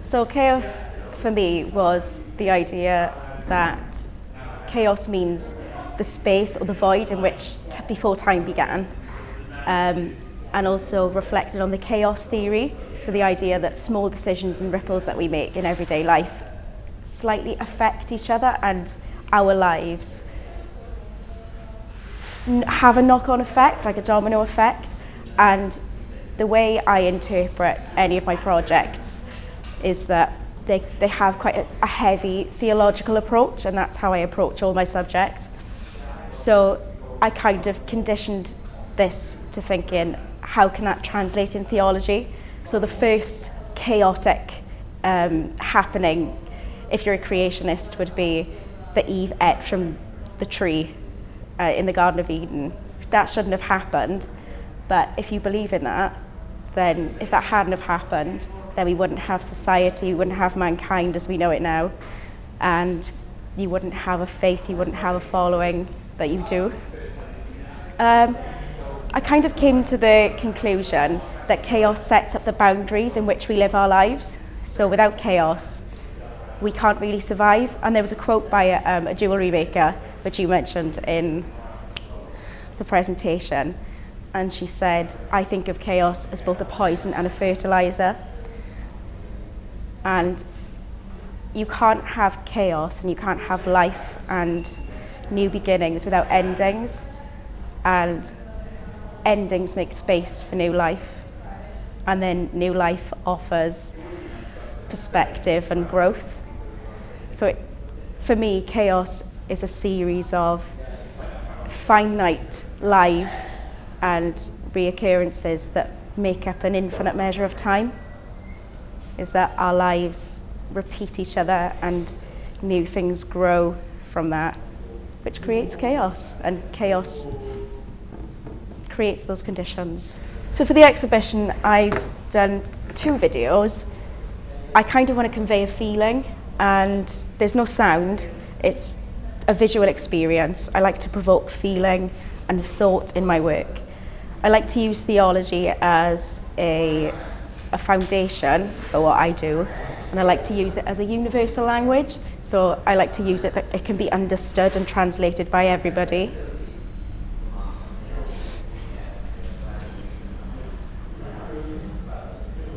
So chaos for me was the idea that chaos means the space or the void in which before time began, and also reflected on the chaos theory, so the idea that small decisions and ripples that we make in everyday life slightly affect each other, and our lives have a knock-on effect, like a domino effect. And the way I interpret any of my projects is that they have quite a heavy theological approach, and that's how I approach all my subjects. So I kind of conditioned this to thinking, how can that translate in theology? So the first chaotic happening, if you're a creationist, would be that Eve ate from the tree in the Garden of Eden. That shouldn't have happened, but if you believe in that, then if that hadn't have happened, then we wouldn't have society, we wouldn't have mankind as we know it now, and you wouldn't have a faith, you wouldn't have a following that you do. I kind of came to the conclusion that chaos sets up the boundaries in which we live our lives. So without chaos, we can't really survive. And there was a quote by a jewellery maker, which you mentioned in the presentation, and she said, I think of chaos as both a poison and a fertiliser. And you can't have chaos and you can't have life and new beginnings without endings, and endings make space for new life, and then new life offers perspective and growth. So for me, chaos is a series of finite lives and reoccurrences that make up an infinite measure of time. Is that our lives repeat each other and new things grow from that, which creates chaos, and chaos creates those conditions. So for the exhibition, I've done 2 videos. I kind of want to convey a feeling, and there's no sound, it's a visual experience. I like to provoke feeling and thought in my work. I like to use theology as a foundation for what I do, and I like to use it as a universal language, so I like to use it that it can be understood and translated by everybody.